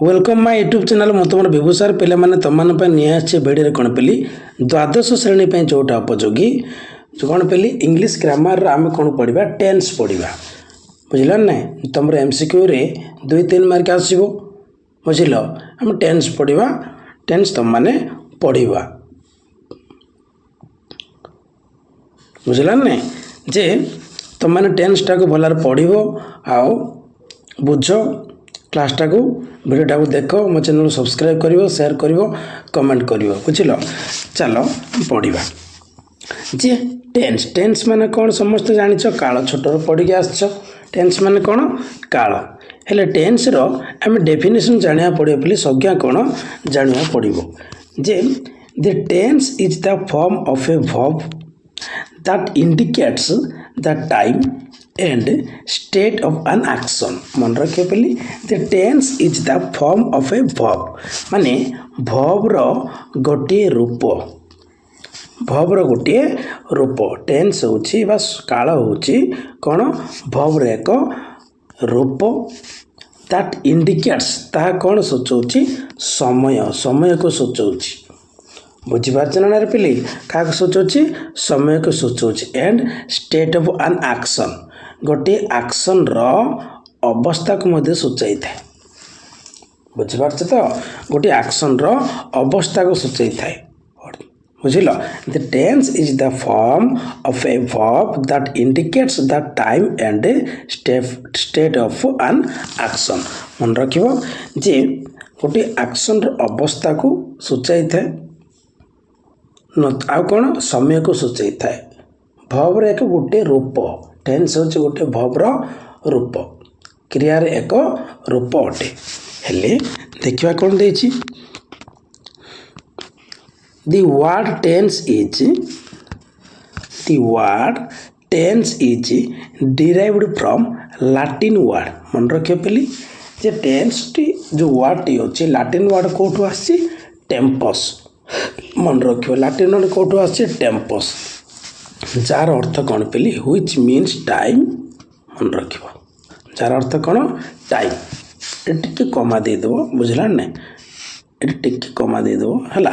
Welcome my YouTube channel मु तुम विभूषार पे मैंने तुम नहीं भिडियो कौन पेली द्वादश श्रेणी जोटा उपयोगी कौन पेली इंग्लीश ग्रामर आम कौन पढ़ा टेन्स पढ़ा बुझल ना तुम एमसीक्यू रे 2-3 मार्क आसो बुझल आम टेन्स पढ़ा टेन्स तुम मैंने पढ़ा बुझल ना जे तुम मैंने टेन्स टाक भल पढ़ आओ बुझ क्लासटा को भिडियोटा को देख मो चैनल सब्सक्राइब कर शेयर कर कमेंट कर बुझल चलो पढ़ा जे टेन्स टेन्स माने कौन समस्त जान काल छोटर पढ़ी आस टेन्स माने कौन काल हेले टेन्स रो आम डेफिनेशन जाना पड़ो बोली संज्ञा कौन जाना पड़ो जे the tense is the form of a verb that indicates the time and state of an action मन रखे पहले the tense is the form of a verb माने verb रो गोटे रूप verb रो गोटे रूप tense होची बस काल होची कौन verb रे एक रूप that indicates ता कौन सूचौची समय समय को सूचौची बुझीपार ना पहले क्या सूचौची समय को सूचौची and state of an action गोटे एक्शन रो अवस्था को मध्य सूचाई थाए बुझीपार तो गोटे एक्शन रो अवस्था को सूचाई थाए बुझिल the tense is the form of a verb that indicates the time and state of an action मन रखिबो जे गोटे एक्शन रो अवस्था को सूचाई थाए न आ कोन समय को सूचाई थाए वर्ब रे एक गोटे रूप टेन्स होचे गोटे verb रो रूप क्रियार एक रूप अटे हेले देखिबा कोन देछि the word tense is derived from Latin word मन रखे पली जे टेन्स टी जो वर्ड टी होची लाटिन वर्ड कोठो आसी टेम्पस मन रखियो लाटिन वर्ड कोठो आसी टेम्पस जार अर्थ कौन पेली व्हिच मीन्स टाइम मन रखिबो जार अर्थ कौन टाइम एटिके कमा दे दो बुझला ने एटिके कमा दे दो हला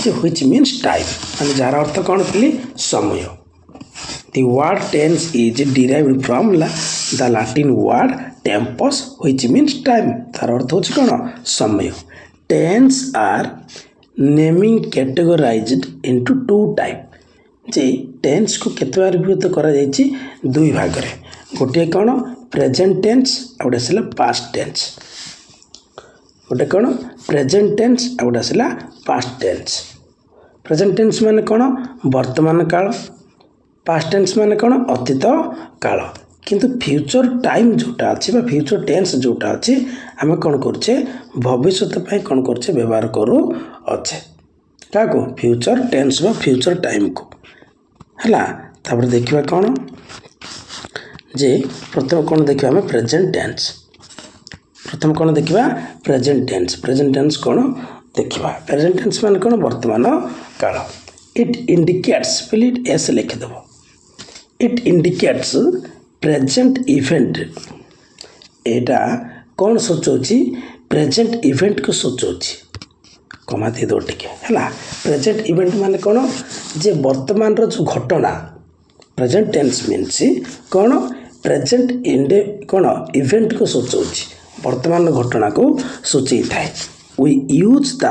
जे व्हिच मीन्स टाइम माने जार अर्थ कौन पेली समय the word tense is derived from the Latin word tempus which means time तार अर्थ होची कौन समय tense are naming categorized into two type जे टेन्स को केते बार विभक्त करा जायछि दुई भाग रे गोटे कोन प्रेजेंट टेन्स आ गोटे सला पास्ट टेन्स गोटे कोन प्रेजेंट टेन्स आ गोटे सला पास्ट टेन्स प्रेजेंट टेन्स माने कोन वर्तमान काल पास्ट टेन्स माने कोन अतीत काल किंतु फ्यूचर टाइम जोटा अछि बा फ्यूचर टेन्स जोटा अछि हमें कोन करछे भविष्य पय कोन करछे व्यवहार करू अच्छे काको फ्यूचर टेन्स बा फ्यूचर टाइम को हला तापर देखिबा कोन जे प्रथम कोन देखिबा हम प्रेजेंट टेन्स प्रथम कोन देखिबा प्रेजेंट टेन्स कोन देखिबा प्रेजेंट टेन्स माने कोन वर्तमान काल इट इंडिकेट्स पहले एस लिख देबो it indicates present event Etah cone सोचोची present event को सोचोची कमा दे दो टिके हला प्रेजेंट इवेंट माने कोन जे वर्तमान रो जो घटना प्रेजेंट टेन्स मीन्स कोन प्रेजेंट इंडे कोन इवेंट को सोचोची वर्तमान घटना को सोची थाए we use the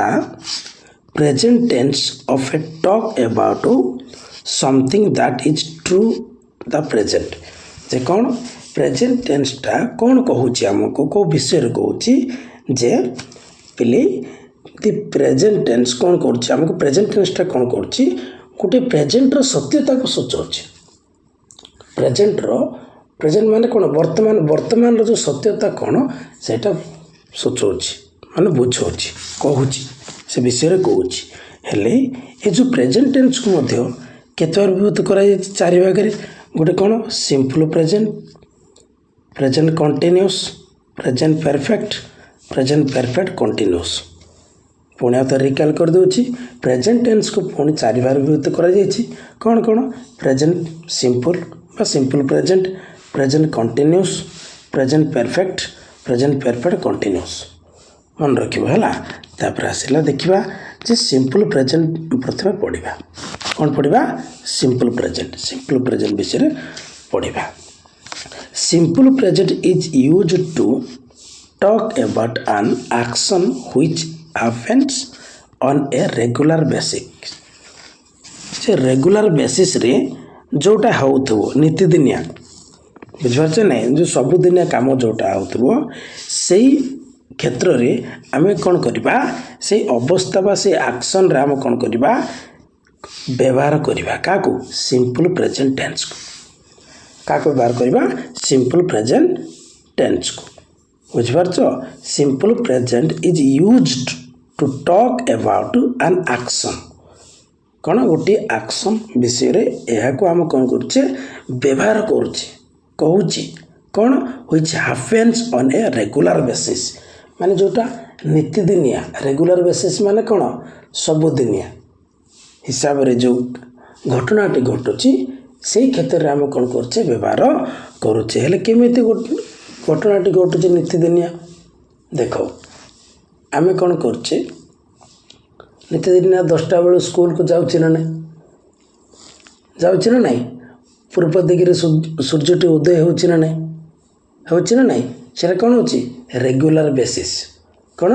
present tense of a talk about something that is true the present जे कोन प्रेजेंट टेन्स टा कोन कहूची हमको को विषय रे कहूची जे पले दी प्रेजेंट टेन्स कौन करछि हमको प्रेजेंट टेन्स टा कौन करछि गोटे प्रेजेंट रो सत्यता को सोचोछि प्रेजेंट माने कोन वर्तमान रो जो सत्यता कोन सेटा सोचोछि माने बुझोछि कहूछि से विषय रे कहूछि हेले ए जो प्रेजेंट टेन्स को मध्य केतबार विभक्त करा चारि भाग रे गोटे कोन simple present continuous present perfect continuous पुणे तो रिकल कर दूची प्रेजेंट टेन्स को पुणी चारि बार विभक्त करा जायछि कोन प्रेजेंट सिंपल बा simple present continuous present perfect continuous मन रखा तापर आसला देखा जे सिंपल प्रेजेंट प्रथम पढ़ा कौन पढ़ा सिंपल प्रेजेंट विषय पढ़ा simple present is use to talk about an action which happens on a regular basis से रेगुलर बेसिस रे जोटा होउथबो नीतिदिनिया बुझिपारछ ना जो सबुदिनिया काम जोटा होउथबो सेही क्षेत्र रे आमे कौन करबा से अवस्था बा से एक्शन रे आम कौन करबा व्यवहार करबा काको सिंपल प्रेजेंट टेंस को काको व्यवहार करबा सिंपल प्रेजेंट टेंस को बुझिपारछ simple present is used to talk about an action कौन गोटे एक्शन विषय रे यह को आम कौन करछे व्यवहार करछे कहूची कौन which happens on a regular basis माने जोटा नीतिदिनिया रेगुलर बेसिस माने कौन सबुदिनिया हिसाब रे जो घटनाटी घटुची से क्षेत्र रे आम कौन करछे व्यवहार करुचे हेले केमिति घटनाटी घटुची नीतिदिनिया देखो आमे कौन करछे नीतिदिनिया 10टा बेलू स्कूल को जाउची ना नहीं पूर्व दिगरे सूर्यटी उदय होउची ना नहीं सेटा कौन होची रेगुलर बेसिस कौन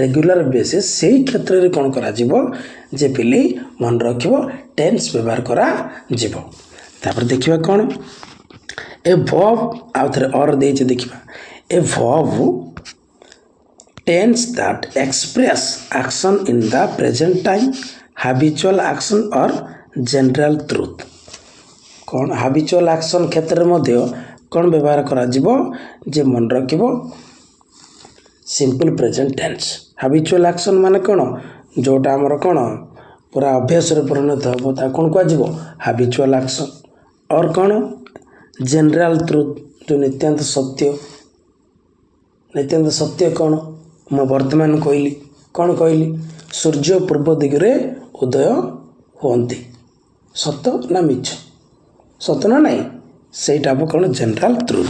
रेगुलर बेसिस से क्षेत्र रे कौन करा जीवो जे पिली मन रखिबो टेंस व्यवहार करा जीवो तापर देखिबा कौन ए वर्ब आउथरे और देचे देखिबा a verb tense that express action in the present time habitual action और जनरल ट्रुथ कौन हैबिचुअल एक्शन क्षेत्र मध्य कौन व्यवहार करा जीवो जे मन रखिबो simple present tense habitual action माने कौन जोटा हमर कौन पूरा अभ्यास रे परिणत हो ता कौन कह जीवो हैबिचुअल एक्शन और कौन जनरल ट्रुथ जो नित्यांत सत्य कौन मैं वर्तमान कहली कौन कहली सूर्य पूर्व दिगरे उदय होती सत ना मिछ सत ना नहीं सेटा कौन जनरल ट्रुथ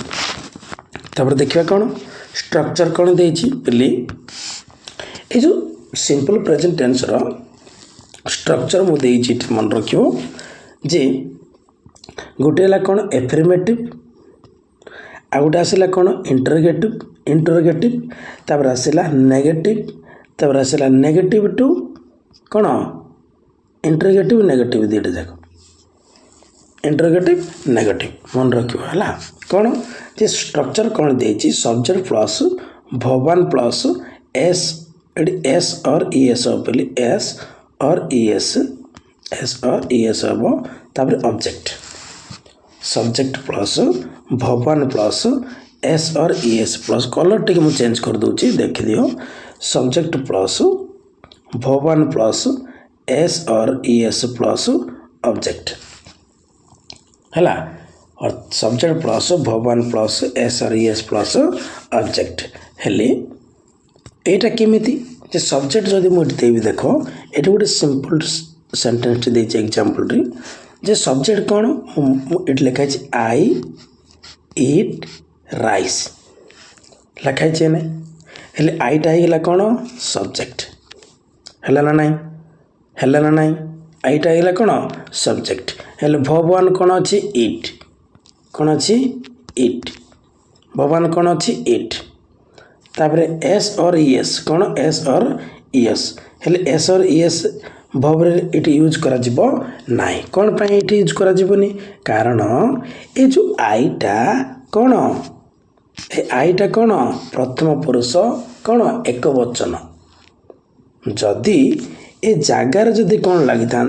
तापर देखिए कौन स्ट्रक्चर कौन देछि पिली ए जो सिंपल प्रेजेंट टेंस रो स्ट्रक्चर मु देछि मन रखियो जे गोटे ला कौन एफर्मेटिव आ गोटे आसला कौन इंटरोगेटिव तापर आसला नेगेटिव तापर आसला नेगेटिव टू कौन इंटरोगेटिव नेगेटिव दीटा जाक इंटरोगेटिव नेगेटिव मन रखियो हला कौन जे स्ट्रक्चर कौन देछि सब्जेक्ट प्लस भवन प्लस एस और ईएस पहले एस और ईएस अब तापर ऑब्जेक्ट सब्जेक्ट प्लस भवन प्लस एस और ईएस प्लस कलर टिक मुझे चेंज कर दूची देख दियो सब्जेक्ट प्लस भवन प्लस एस और ईएस प्लस ऑब्जेक्ट हैला और सब्जेक्ट प्लस भवन प्लस एस और ईएस प्लस ऑब्जेक्ट हेले एटा केमिति जे सब्जेक्ट जदि मुझे देवी देखो एटा गोटे सिंपल सेंटेंस देछि एग्जांपल रे जे सब्जेक्ट कौन इट लिखा है आई ईट राइस लिखा है ने हेले आईटा हेला कौन सब्जेक्ट हेला ना नहीं आईटा हेला कौन सब्जेक्ट हेले भवन कौन अच्छी इट कौन अच्छी इट भवन कौन अच्छी इट तापरे एस और ईएस कौन एस और ईएस हेले एस और ईएस भवरे इट यूज करा जिवो नाही कौन पाई इट यूज करा जिवोनी कारण ए जो आईटा कौन ए आईटा कौन प्रथम पुरुष कौन एक वचन जदि ए जगार जदि कौन लगी था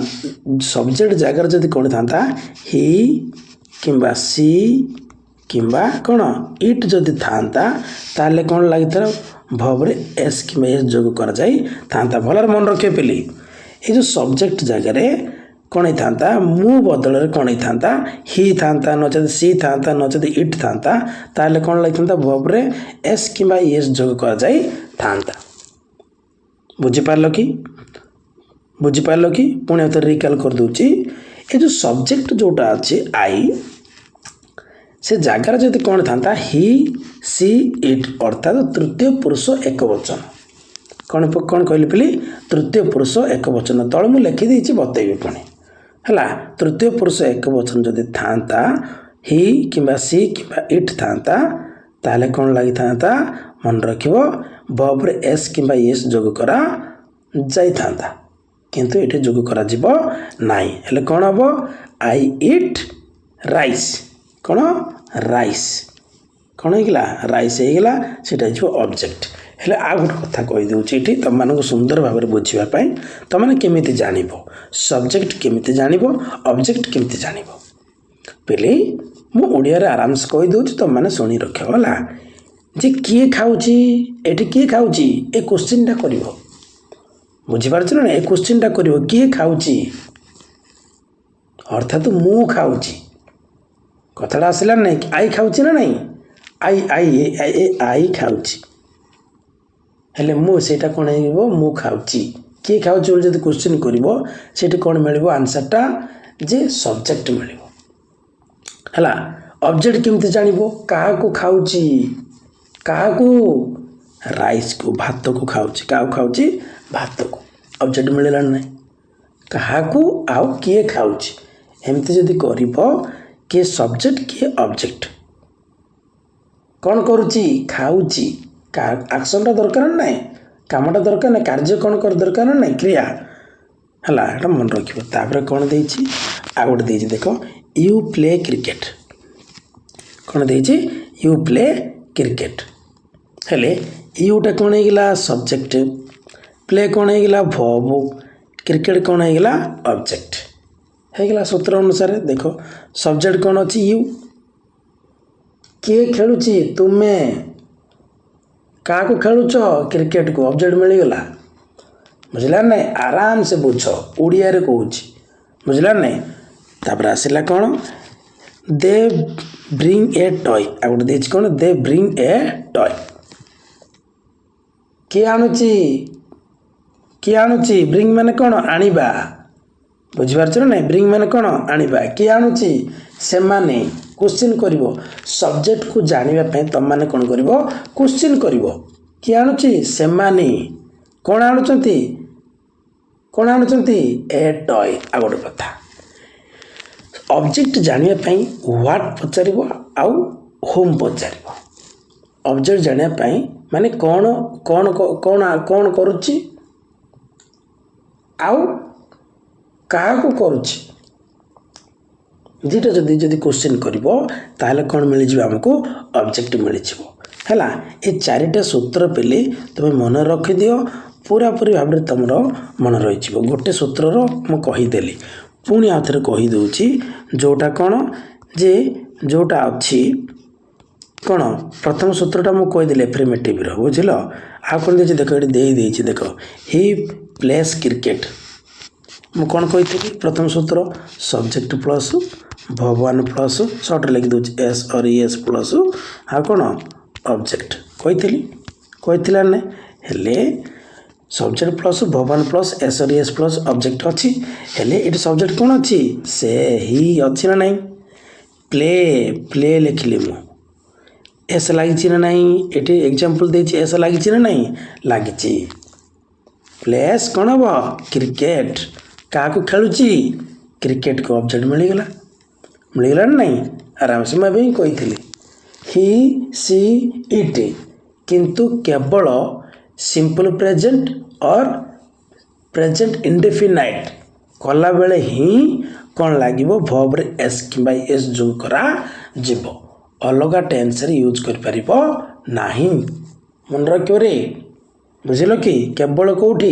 सब्जेक्ट जगार जदि कौन था ही किंबा सी किंबा कौन इट जदि था ताले कौन लगी था भवरे एस किंबा एस जोग कर जाई था भलर मन रखे पेली ये जो सब्जेक्ट जगह कौन था मु बदल कौन था ही था नचेत सी था नचेत इट था ताले कौन लगी था भवरे एस किंबा एस जोग कर जाई था बुझिपार कि पुणे तो रिकल कर दूची ये जो सब्जेक्ट जोटा अच्छे आई से जगार जदि कौन था ही सी इट अर्थात तृतीय पुरुष एक वचन कौन कौन कहली पिली तृतीय पुरुष एक वचन तल मुझे लिखिदी बतेबी पुणी है तृतीय पुरुष एक वचन जदि था ही कि सी कि इट था ताले कौन लगी था मन रख बब्रे एस कि एस जोग करा जाई था किंतु ये जोग करा जीवो नाई हेले कौन हम आई इट राइस कौन राइस कौन होगा राइस होगा सीटा जो ऑब्जेक्ट हेले आ गोटे कथा कहीदे ये तुम मानक सुंदर भाव में बुझापी तुमने केमी जान सब्जेक्ट केमी जान ऑब्जेक्ट केमी जान पहले मुझे आराम से कहीदे तुम मैंने शुणी रख गला जे किए खाऊची एटी किए खाऊची ए क्वेश्चन टा कर बुझीपार ना ए क्वेश्चन टा कर किए खाऊची अर्थात मु खाऊची कथाटा आसला ना आई खाऊची ना नहीं आई आई आई आई खाऊची हेले मु सेटा कौन हो मु खाऊची किए खाऊची बोली जब क्वेश्चन कर कौन मिल आंसरटा जे सब्जेक्ट मिल है ऑब्जेक्ट केमती जान क्या खाऊची क्या राइस को भात को खाऊची क्या खाऊची भात को ऑब्जेक्ट मिलला ना क्या आउ किए खाऊची एमती जदि कर किए सब्जेक्ट किए ऑब्जेक्ट कौन करुच्ची खाऊची एक्शनटा दरकार ना कामटा दरकार ना कार्य कौन कर दरकार ना क्रिया है मन रखिए कौन दे आ गोटे देख यू प्ले क्रिकेट कौन दे यू प्ले क्रिकेट हेले यूटा कौन होगा सब्जेक्ट प्ले कौन होगा वर्ब क्रिकेट कौन होगा ऑब्जेक्ट होगा सूत्र अनुसार देख सब्जेक्ट कौन अच्छी यू किए खेलुची तुम्हें क्या खेलुच क्रिकेट को ऑब्जेक्ट मिलगला बुझला नहीं आराम से बुझ ओडिया रे कहूँ बुझला नहीं तापर आसला कौन दे ब्रिंग ए टॉय आ गोटे देछि कौन दे ब्रिंग ए टॉय किए आणुची ब्रिंग माने कौन आनिबा बुझिपारछ ना नहीं ब्रिंग माने कौन आनिबा किए आणुची से माने क्वेश्चन करिवो सब्जेक्ट को जानिबा पे तुम माने कौन करिवो क्वेश्चन करिवो किए आणुची से माने कौन आणुचंती ए टॉय आ गोटे कथा ऑब्जेक्ट जानिबा पे व्हाट पचारिबो आउ होम पचारिबो ऑब्जेक्ट जानिबा पे माने कौन कौन कौन कौन करुच्ची आउ क्या करुच्ची दुईटा जदि जदि क्वेश्चन कर कौन मिल आमको ऑब्जेक्ट मिल है ये चारिटा सूत्र पे तुम मन रखिदि पूरा पूरी भाव में तुम मन रही गोटे सूत्रर मु कहीदेली पुणी आउ थे कहीदे जोटा कौन जे जोटा अच्छी कौन प्रथम सूत्रटा मुझे कहीदेली एफ्रिमेटिव बुझल आ कौन दे देख ये देख ही प्लेस क्रिकेट मु कौन कही प्रथम सूत्र सब्जेक्ट प्लस भगवान प्लस सर्ट लिखि दूँ एस और एस प्लस आ कौन ऑब्जेक्ट कही ना हेले सब्जेक्ट प्लस भगवान प्लस एस और एस प्लस ऑब्जेक्ट अच्छी हेले ये सब्जेक्ट कौन अच्छी से ही अच्छी ना नहीं प्ले प्ले लिखिली मु एस लगी ना नहीं ये एग्जांपल देछि एस लगी ना नहीं लगी प्लेस कौन हम क्रिकेट क्या खेलुची क्रिकेट को ऑब्जेक्ट मिलगला ना नहीं आराम से मैं कही ही सी इट किंतु केवल सिंपल प्रेजेंट और प्रेजेंट इंडेफिनाइट कला बेले ही कौन लगे वर्ब रे एस कि एस जो करा जीव अलग टेंस रे यूज कर परिबो नाही मन रखियो रे बुझिलो कि केवल कोठी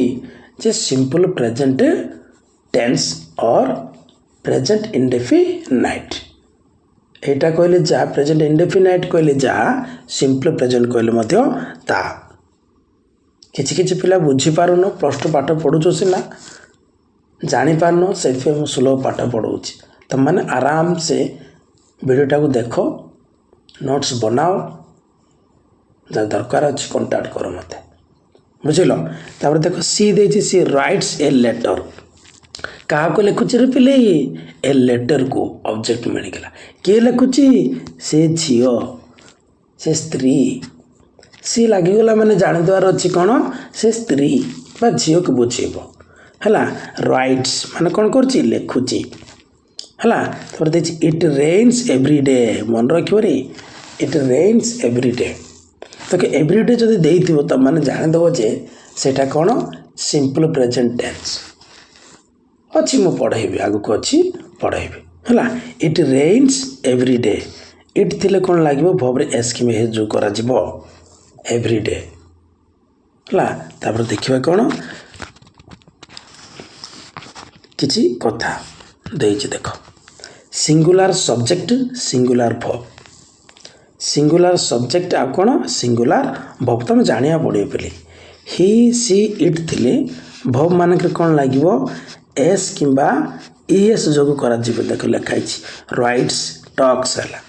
जे सिंपल प्रेजेंट टेंस और प्रेजेंट इंडेफिनाइट एटा कहले जा प्रेजेंट इंडेफिनाइट कहले जा सिंपल प्रेजेंट कहले मध्य ता किछि किछि पिला बुझी पारुनो प्लस टू पाठ पढुछो सिना जानी पारनो से स्लो पाठ पढ़ाऊँगी तुम मैंने आराम से वीडियोटा को देखो नोट्स बनाओ जहाँ दरकार अच्छे कंटाक्ट करो मत बुझल तापर देखो सी दे सी राइट्स ए लेटर क्या को लिखुची रे पिले ए लेटर को ऑब्जेक्ट मिलगला किए लिखुची से झील से स्त्री सी लगिगला मैंने जाणीदेवार अच्छी कौन से स्त्री बा झील को बुझेब है राइट्स मान कौन कर लिखुची है इट रेन्स एव्रीडे मन रखिए इट रेन्स एव्रीडे तो एव्रीडे जब देइथिबो तब मैंने जाणीदेव जे सेटा कौन सिंपल प्रेजेंट टेंस अच्छी मु पढ़ेबी आगक अच्छी पढ़ेबी है इट रेन्स एव्रीडे इट थिले कौन लगे भवरे एस कि जो करा एव्रीडे है देखिए कौन किसी कथा देख singular subject singular verb singular subject आ कौन सिंगुलर वर्ब तुम जाना पड़े पे ही सी इट थिले वर्ब मानक कौन लगे एस किंबा ईएस जो करा देख लिखाई राइट्स टॉक्स है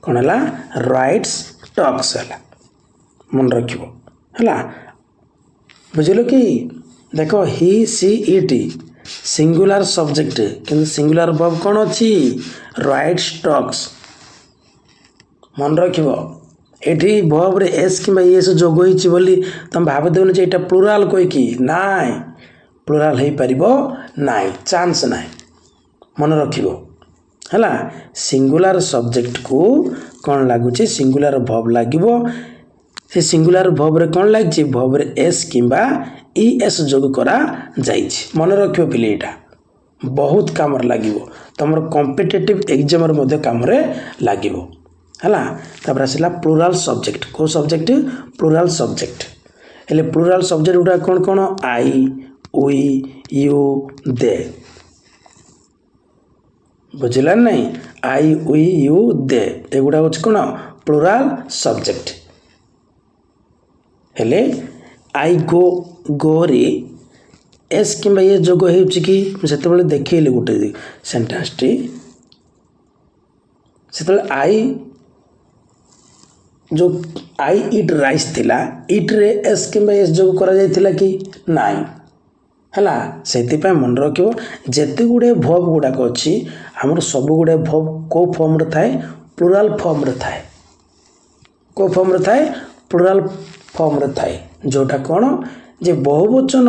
कौन है राइट्स टॉक्स है मन रख बुझल कि देख ही सी इट सिंगुलर सब्जेक्ट कि सिंगुलर वर्ब कौन अच्छी राइट्स टॉक्स मन रख ये वर्ब रे एस कि एस जोग होती तुम भाविदेवन ये प्लुराल कहीकि नाई प्लुराल हो पार नाई चांस ना मन रख है सिंगुलर सब्जेक्ट को कौन लगुच सिंगुलर वर्ब लगे से सिंगुलर वर्ब रे कौन लगी वर्ब रे एस किंबा ईएस जोग करा जाई मन रख पिले यहाँ बहुत काम लगे तुम कॉम्पिटिटिव एग्जाम काम लगे है आसला प्लुराल सब्जेक्ट को सब्जेक्ट प्लुराल सब्जेक्ट हेले प्लुराल सब्जेक्ट गुड़ा कौन कौन आई वी यू दे बुझिला नहीं आई वी यू दे एगुड़ा हूँ कौन प्लुराल सब्जेक्ट हेले आई गो रे एस कि ये जोग हो देखिए गोटे सेन्टेंस टी से आई जो आई इट राइस थिला इट रे एस कि एस जोग करा कि नाई है से मन रख जिते गुड़े वर्ब गुड़ाक अच्छी आमर सब गुड़े वर्ब को फॉर्म रे थाए प्लुराल फॉर्म रे थाए को फॉर्म रे थाए प्लुराल फॉर्म रे थाए जोटा कौन जे बहुवचन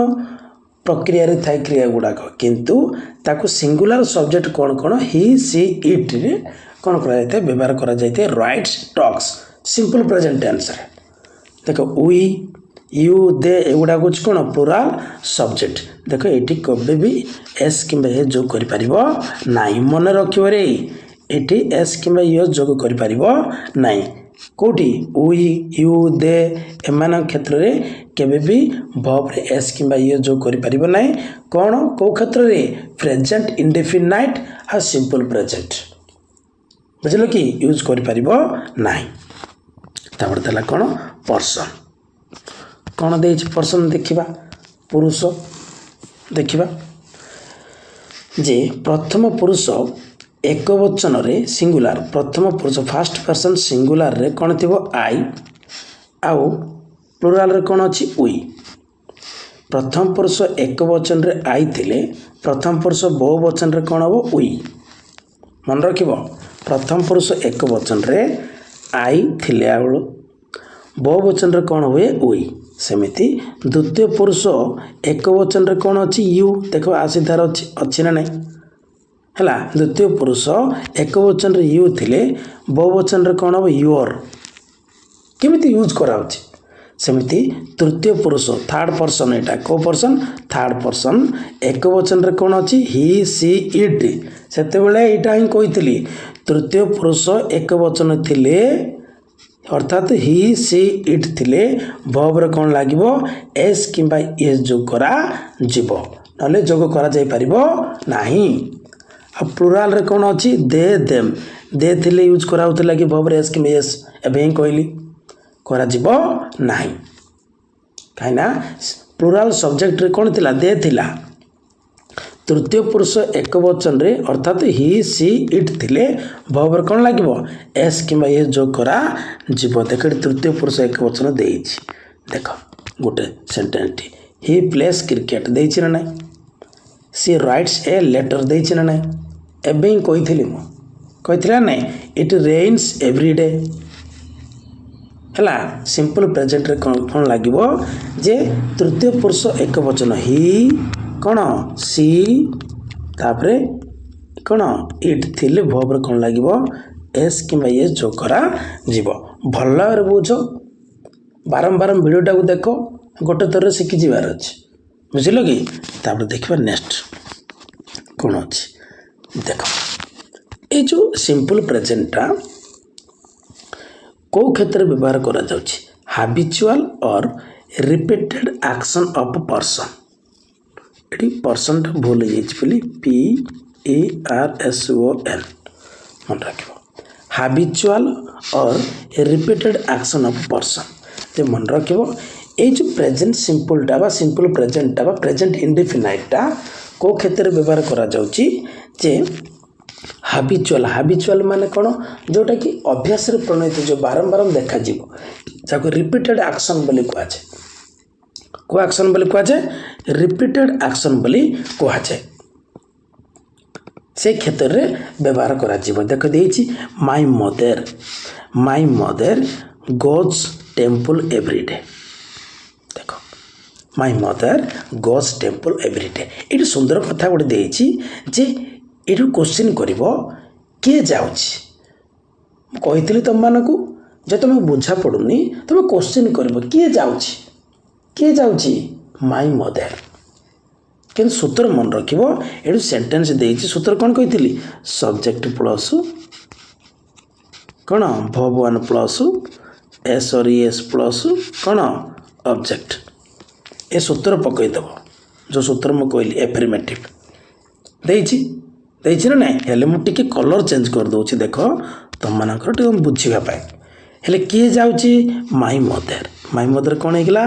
प्रक्रिया रे थाए क्रिया गुड़ाक किंतु ताको सिंगुलर सब्जेक्ट कौन कौन ही सी इट रे कौन करा व्यवहार करा writes talks simple present tense रे देख वी यू दे एगुड़ा कुछ कौन प्लुराल सब्जेक्ट देख ये कभी भी एस कि ए जोग कर नाई मन रखियो रे ये एस कि ए जोग कर नाई कौटी वी यू दे एम क्षेत्र में केबे भी वर्ब रे एस कि ए जोग कर नाई कौन कौ क्षेत्र में प्रेजेंट इंडेफिनाइट आ सिंपल प्रेजेंट बुझल कि यूज कर नाई तापर कौन पर्सन कौन दे पर्सन देखा पुरुष देखा जे प्रथम पुरुष एक वचन रे सिंगुलर प्रथम पुरुष फास्ट पर्सन सिंगुलर रे कौन थी आई आउ प्लुराल रे कौन अच्छी वी प्रथम पुरुष एक वचन रे आई थिले प्रथम पुरुष बहुवचन रे कौन हम वी मन रख प्रथम पुरुष एक वचन रे आई थिले बहुवचन रे कौन हुए वी सेमिति द्वितीय पुरुष एक वचन रे कौन अच्छी यू देख आसीधार अच्छी ना नहीं है द्वितीय पुरुष एक वचन रे यू थिले बहुवचन रे कौन हम योर केमिति यूज करा सेमिति तृतीय पुरुष थर्ड पर्सन एटा को पर्सन थर्ड पर्सन एक वचन रे कौन अच्छी ही सी इट सेते बेले एटा ही कहितली तृतीय पुरुष एक वचन थिले अर्थात ही सी इट थिले वर्ब रे कौन लागिबो एस किंबा एस जोग करा जीवो नले जोग करा जाई परिबो नाही आ प्लुराल रे कौन अच्छी दे देम दे थिले यूज करा होतला कि वर्ब रे एस किंबा एस एबे ही कहली करा जीवो नाही काइना प्लुराल सब्जेक्ट रे कौन थिला दे थिला तृतीय पुरुष एक वचन रे अर्थात ही सी इट थिले वर्ब रे कौन लागिबो एस किंबा एस जोग करा जीव देख तृतीय पुरुष एक वचन देइछि देख गोटे सेंटेंस टी ही प्लेस क्रिकेट देइछि ना नहीं सी राइट्स ए लेटर देइछि ना नहीं एबे ही कहिथिली मु कहिथिला नहीं इट रेन्स एवरीडे ହେଲା ସିମ୍ପଲ ପ୍ରେଜେଣ୍ଟରେ କ'ଣ ଲାଗିବ ଯେ ତୃତୀୟ ପୁରୁଷ ଏକବଚନ ହି କ'ଣ ସି ତାପରେ କ'ଣ ଇଟ୍ ଥିଲେ ଭବରେ କ'ଣ ଲାଗିବ ଏସ୍ କିମ୍ବା ଏସ୍ ଯୋଗ କରାଯିବ। ଭଲ ଭାବରେ ବୁଝ ବାରମ୍ବାର ଭିଡ଼ିଓଟାକୁ ଦେଖ ଗୋଟେ ଥରରେ ଶିଖିଯିବାର ଅଛି ବୁଝିଲ କି। ତାପରେ ଦେଖିବା ନେକ୍ସଟ କ'ଣ ଅଛି ଦେଖ ଏଇ ଯେଉଁ ସିମ୍ପଲ ପ୍ରେଜେଣ୍ଟଟା କେଉଁ କ୍ଷେତ୍ରରେ ବ୍ୟବହାର କରାଯାଉଛି ହାବିଚୁଆଲ ଅର୍ ରିପିଟେଡ୍ ଆକ୍ସନ୍ ଅଫ୍ ପର୍ସନ୍। ଏଠି ପର୍ସନଟା ଭୁଲ ହେଇଯାଇଛି ବୋଲି PERSON ମନେ ରଖିବ ହାବିଚୁଆଲ ଅର୍ ରିପିଟେଡ୍ ଆକ୍ସନ୍ ଅଫ୍ ପର୍ସନ୍। ଯେ ମନେ ରଖିବ ଏଇ ଯେଉଁ ପ୍ରେଜେଣ୍ଟ ସିମ୍ପଲଟା ବା ସିମ୍ପଲ ପ୍ରେଜେଣ୍ଟଟା ବା ପ୍ରେଜେଣ୍ଟ ଇଣ୍ଡିଫିନାଇଟ୍ଟା କେଉଁ କ୍ଷେତ୍ରରେ ବ୍ୟବହାର କରାଯାଉଛି ଯେ ହାବିଚୁଆଲ ମାନେ କ'ଣ ଯେଉଁଟାକି ଅଭ୍ୟାସରେ ପ୍ରଣୀତ ଯେଉଁ ବାରମ୍ବାର ଦେଖାଯିବ ଯାହାକୁ ରିପିଟେଡ୍ ଆକ୍ସନ୍ ବୋଲି କୁହାଯାଏ। କେଉଁ ଆକ୍ସନ୍ ବୋଲି କୁହାଯାଏ ରିପିଟେଡ୍ ଆକ୍ସନ୍ ବୋଲି କୁହାଯାଏ। ସେ କ୍ଷେତ୍ରରେ ବ୍ୟବହାର କରାଯିବ। ଦେଖ ଦେଇଛି ମାଇ ମଦର ଗୋଜ୍ ଟେମ୍ପଲ୍ ଏଭ୍ରିଡେ। ଦେଖ ମାଇ ମଦର ଗୋଜ୍ ଟେମ୍ପଲ୍ ଏଭ୍ରିଡେ ଏଇଠି ସୁନ୍ଦର କଥା ଗୋଟେ ଦେଇଛି ଯେ ଏଇଠୁ କୋଶ୍ଚିନ୍ କରିବ କିଏ ଯାଉଛି। ମୁଁ କହିଥିଲି ତୁମମାନଙ୍କୁ ଯେ ତୁମେ ବୁଝା ପଡ଼ୁନି ତୁମେ କୋଶ୍ଚିନ୍ କରିବ କିଏ ଯାଉଛି ମାଇ ମଦର। କିନ୍ତୁ ସୂତ୍ର ମନେ ରଖିବ ଏଠୁ ସେଣ୍ଟେନ୍ସ ଦେଇଛି ସୂତ୍ର କ'ଣ କହିଥିଲି ସବଜେକ୍ଟ ପ୍ଲସ୍ କ'ଣ verb one plus SOS plus କ'ଣ ଅବଜେକ୍ଟ ଏ ସୂତ୍ର ପକାଇଦେବ ଯେଉଁ ସୂତ୍ର ମୁଁ କହିଲି ଏଫର୍ମେଟିଭ୍ ଦେଇଛି ନା ନାହିଁ। ହେଲେ ମୁଁ ଟିକେ କଲର୍ ଚେଞ୍ଜ କରିଦେଉଛି ଦେଖ ତୁମମାନଙ୍କର ଟିକେ ବୁଝିବା ପାଇଁ। ହେଲେ କିଏ ଯାଉଛି ମାଇ ମଦର କ'ଣ ହେଇଗଲା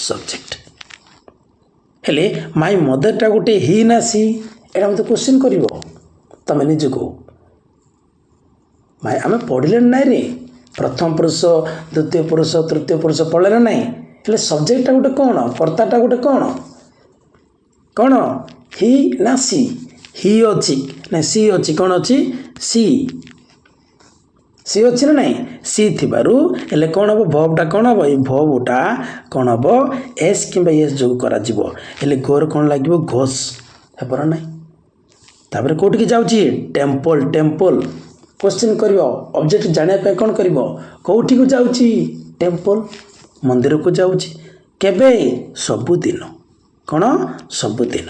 ସବଜେକ୍ଟ। ହେଲେ ମାଇ ମଦରଟା ଗୋଟେ ହି ନା ସି ଏଇଟା ମୋତେ କ୍ୱେଶ୍ଚିନ୍ କରିବ ତୁମେ ନିଜକୁ। ଆମେ ପଢ଼ିଲେ ନାଇଁ ରେ ପ୍ରଥମ ପୁରୁଷ ଦ୍ୱିତୀୟ ପୁରୁଷ ତୃତୀୟ ପୁରୁଷ ପଢ଼ିଲେ ନା ନାହିଁ। ହେଲେ ସବଜେକ୍ଟଟା ଗୋଟେ କ'ଣ କର୍ତ୍ତାଟା ଗୋଟେ କ'ଣ ହି ନା ସି। ହି ଅଛି ନା ସି ଅଛି କ'ଣ ଅଛି ସି ଅଛି ନା ନାହିଁ ସି ଥିବାରୁ ହେଲେ କ'ଣ ହେବ ଭର୍ବଟା କ'ଣ ହେବ ଏଇ ଭର୍ବଟା କ'ଣ ହେବ ଏସ୍ କିମ୍ବା ଏସ୍ ଯୋଗ କରାଯିବ। ହେଲେ ଗୋର କ'ଣ ଲାଗିବ ଘୋଷ ହେବ ନା ନାହିଁ। ତାପରେ କେଉଁଠିକି ଯାଉଛି ଟେମ୍ପଲ୍ କ୍ୱେଶ୍ଚିନ୍ କରିବ ଅବଜେକ୍ଟ ଜାଣିବା ପାଇଁ କ'ଣ କରିବ କେଉଁଠିକୁ ଯାଉଛି ଟେମ୍ପଲ୍ ମନ୍ଦିରକୁ ଯାଉଛି କେବେ ସବୁଦିନ କ'ଣ ସବୁଦିନ।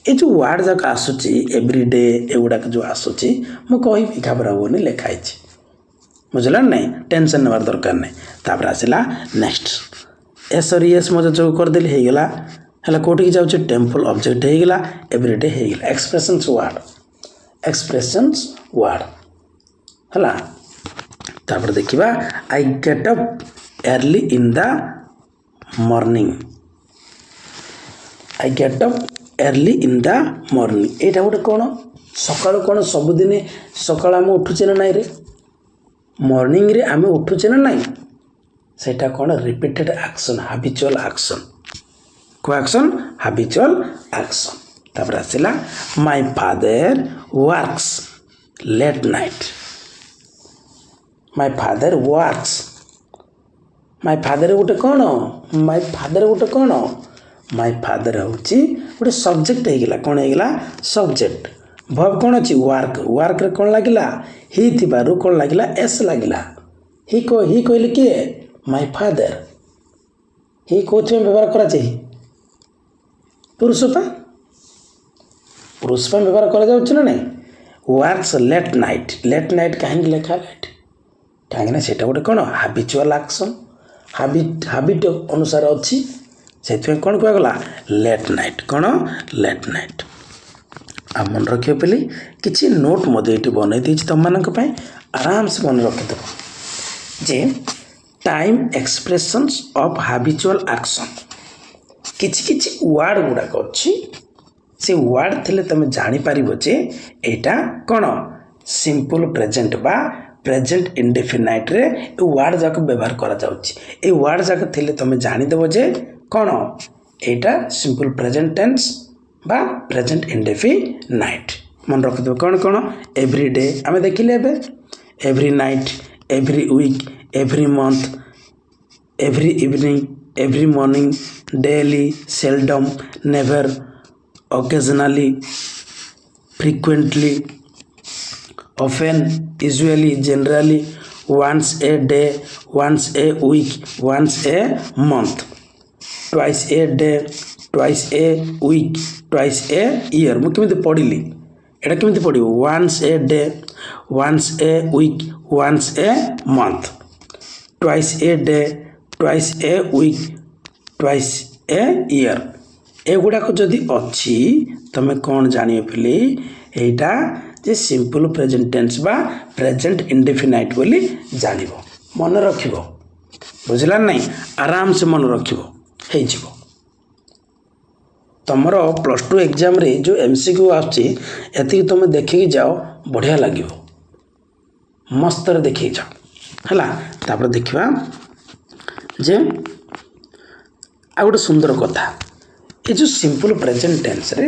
ଏ ଯେଉଁ ୱାର୍ଡ଼ ଯାକ ଆସୁଛି ଏଭ୍ରିଡେ ଏଗୁଡ଼ାକ ଯେଉଁ ଆସୁଛି ମୁଁ କହିବି ଘାବରାବନି ଲେଖା ହେଇଛି ବୁଝିଲ ନା ନାହିଁ ଟେନସନ୍ ନେବାର ଦରକାର ନାହିଁ। ତାପରେ ଆସିଲା ନେକ୍ସଟ SOS ମଧ୍ୟ ଯୋଗ କରିଦେଲି ହେଇଗଲା। ହେଲେ କେଉଁଠିକି ଯାଉଛି ଟେମ୍ପଲ୍ ଅବଜେକ୍ଟ ହେଇଗଲା ଏଭ୍ରିଡେ ହେଇଗଲା। ଏକ୍ସପ୍ରେସନ୍ସ ୱାର୍ଡ଼ ହେଲା। ତାପରେ ଦେଖିବା I get up early in the morning. I get up early in the morning ଏଇଟା ଗୋଟେ କ'ଣ ସକାଳୁ କ'ଣ ସବୁଦିନେ ସକାଳୁ ଆମେ ଉଠୁଛେ ନା ନାଇଁ ରେ ମର୍ଣ୍ଣିଂରେ ଆମେ ଉଠୁଛେ ନା ନାହିଁ। ସେଇଟା କ'ଣ ରିପିଟେଡ୍ ଆକ୍ସନ୍ ହାବିଚୁଆଲ ଆକ୍ସନ୍। କେଉଁ ଆକ୍ସନ୍ ହାବିଚୁଆଲ ଆକ୍ସନ୍। ତାପରେ ଆସିଲା my father works late night. My father ଗୋଟେ କ'ଣ ମାଇ ଫାଦର ହେଉଛି ଗୋଟେ ସବଜେକ୍ଟ ହେଇଗଲା କ'ଣ ହେଇଗଲା ସବଜେକ୍ଟ। ଭର୍ବ କ'ଣ ଅଛି ୱାର୍କରେ କ'ଣ ଲାଗିଲା ହି ଥିବାରୁ କ'ଣ ଲାଗିଲା ଏସ୍ ଲାଗିଲା। ହି କହିଲେ କିଏ ମାଇ ଫାଦର। ହି କେଉଁଥିପାଇଁ ବ୍ୟବହାର କରାଯାଏ ପୁରୁଷ ପାଇଁ ବ୍ୟବହାର କରାଯାଉଛି ନା ନାହିଁ। ୱାର୍କସ୍ ଲେଟ୍ ନାଇଟ୍ କାହିଁକି ଲେଖା ହେଲା ଏଠି କାହିଁକିନା ସେଇଟା ଗୋଟେ କ'ଣ ହାବିଚୁଆଲ ଆକ୍ସନ୍ ହାବିଟ୍ ଅନୁସାରେ ଅଛି ସେଥିପାଇଁ କ'ଣ କୁହାଗଲା ଲେଟ୍ ନାଇଟ୍ କ'ଣ ଲେଟ୍ ନାଇଟ୍। ଆଉ ମନେ ରଖିବ ବୋଲି କିଛି ନୋଟ୍ ମଧ୍ୟ ଏଠି ବନେଇ ଦେଇଛି ତୁମମାନଙ୍କ ପାଇଁ ଆରାମସେ ମନେ ରଖିଦେବ ଯେ ଟାଇମ୍ ଏକ୍ସପ୍ରେସନ୍ସ ଅଫ୍ ହାବିଚୁଆଲ ଆକ୍ସନ୍। କିଛି ୱାର୍ଡ଼ ଗୁଡ଼ାକ ଅଛି ସେ ୱାର୍ଡ଼ ଥିଲେ ତୁମେ ଜାଣିପାରିବ ଯେ ଏଇଟା କ'ଣ ସିମ୍ପଲ ପ୍ରେଜେଣ୍ଟ ବା ପ୍ରେଜେଣ୍ଟ ଇଣ୍ଡିଫିନାଇଟ୍ରେ ଏ ୱାର୍ଡ଼ ଯାକ ବ୍ୟବହାର କରାଯାଉଛି। ଏଇ ୱାର୍ଡ଼ ଯାକ ଥିଲେ ତୁମେ ଜାଣିଦେବ ଯେ କ'ଣ ଏଇଟା ସିମ୍ପଲ ପ୍ରେଜେଣ୍ଟ ଟେନ୍ସ ବା ପ୍ରେଜେଣ୍ଟ ଇଣ୍ଡିଫିନାଇଟ୍। ମନେ ରଖିଦେବ କ'ଣ ଏଭ୍ରିଡେ ଆମେ ଦେଖିଲେ ଏବେ every night every week every month every evening, every morning, daily, seldom, never, occasionally, frequently, often, usually, generally, once a day, once a week, once a month, twice a day, twice a week, twice a year। ମୁଁ କେମିତି ପଢ଼ିଲି ଏଇଟା କେମିତି ପଢ଼ିବ once a day, once a week, once a month, twice a day, twice a week, twice a year। ଏଗୁଡ଼ାକ ଯଦି ଅଛି ତମେ କ'ଣ ଜାଣିବ ବୋଲି ଏଇଟା ଯେ ସିମ୍ପଲ ପ୍ରେଜେଣ୍ଟ ଟେନ୍ସ ବା ପ୍ରେଜେଣ୍ଟ ଇନଡେଫିନାଇଟ୍ ବୋଲି ଜାଣିବ ମନେ ରଖିବ ବୁଝିଲା ନାହିଁ ଆରାମସେ ମନେ ରଖିବ ହେଇଯିବ। ତମର +2 ଏକ୍ଜାମରେ ଯେଉଁ MCQ ଆସୁଛି ଏତିକି ତୁମେ ଦେଖିକି ଯାଅ ବଢ଼ିଆ ଲାଗିବ ମସ୍ତରେ ଦେଖିକି ଯାଅ ହେଲା। ତାପରେ ଦେଖିବା ଯେ ଆଉ ଗୋଟେ ସୁନ୍ଦର କଥା ଏ ଯେଉଁ ସିମ୍ପଲ ପ୍ରେଜେଣ୍ଟ ଟେନ୍ସରେ